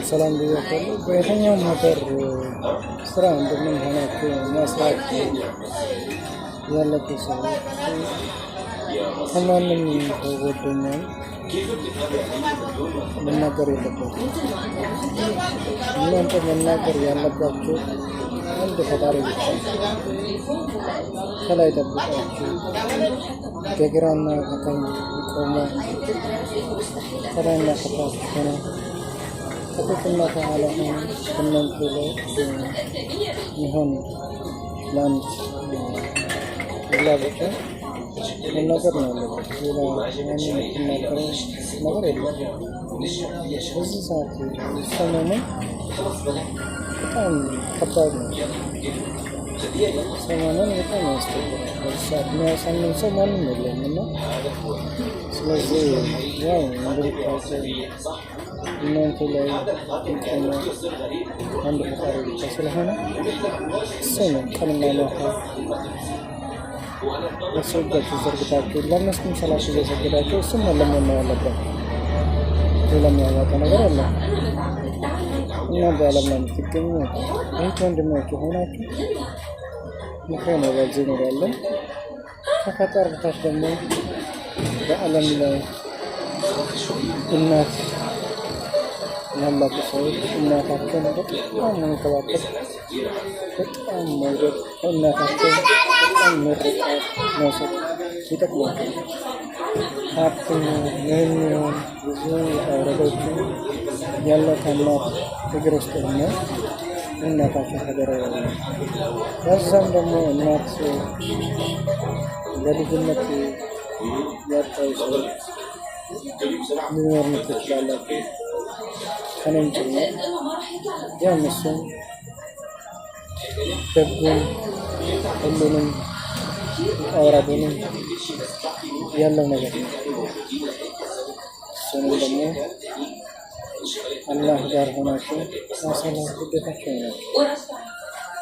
ሰላም ብያለሁ። በየትኛውም ሀገር ስራ እንደምን ሆናችሁ መስራት ያለበት ሰዎች ከማንም ጓደኛ መናገር የለበትም። እናንተ መናገር ያለባችሁ አንድ ፈጣሪ ብቻ ከላይ ጠብቃችሁ ከግራና ከቀኝ ቆመ ከላይና ከታች ሆነ ከፊትና ከኋላ ሆነ እናንተ ላይ ይሆን ለአንድ ብላ ብቻ መናገር ነው ያለበት። ሌላ ያንን የምትናገረው ነገር የለም። በዚህ ሰዓት ሰሞኑን በጣም ከባድ ነው። ሰሞኑን በጣም ያስቸግራል። በዚህ ሰዓት የሚያሳምን ሰው ማንም የለም እና ስለዚህ ያው እንደምታውቀው እናንተ ላይ ቆመ አንድ ፈጣሪ ብቻ ስለሆነ እሱ ነው ቀንና ማታ ለሰዎቻችሁ ዘርግታችሁ ለእነሱም ሰላም እየሰገዳችሁ እሱም መለመን ነው ያለበት። ሌላ የሚያዋጣ ነገር አለ እና በዓለም ላይ የምትገኙ እህት ወንድሞች ሆናችሁ ምክሬ ነው በዚህ እንሄዳለን። ከፈጣሪ በታች ደግሞ በዓለም ላይ እናት ያላችሁ ሰዎች እናታቸውን በጣም መንከባከብ፣ በጣም መውደድ፣ እናታቸውን በጣም ምርቃት መውሰድ ይጠቅማል። ሀብትን ምን ይሆን ብዙ ወረዶችን ያላት እናት እግር ውስጥ ሆነ እናታቸው ሀገር ያለ ከዛም ደግሞ እናት በልጅነት ያጣው ሰው ሊኖር ትችላላችሁ ከነም ጭምር ያም እሱም ደጉን ሁሉንም አውራዱንም ያለው ነገር ነው። እሱንም ደግሞ አላህ ጋር ሆናችሁ ማሳለፍ ግዴታችሁ ነው።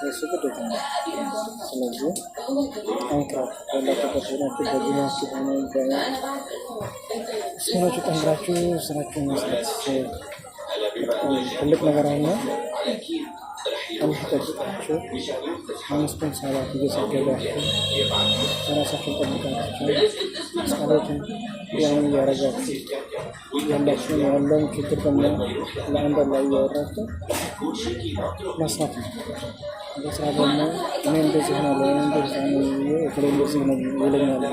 እሱ ግዴታ ነው። ስለዚህ ጠንክራችሁ ያላችሁበት ሆናችሁ በዲናችሁ ሆነ ስራችሁ ጠንክራችሁ ስራችሁን መስራት ትልቅ ነገር አለ። አላህ ይጠብቃችሁ። አምስቱን ሰላት እየሰገዳችሁ ራሳችሁን ጠብቃችሁ ጸሎትን ያን እያረጋችሁ ያላችሁን ያለውን ችግር ደግሞ ለአንድ ላይ እያወራችሁ መስራት ነው። በስራ ደግሞ እኔ እንደዚህ ነው እንደዚህ ነው ይለኛል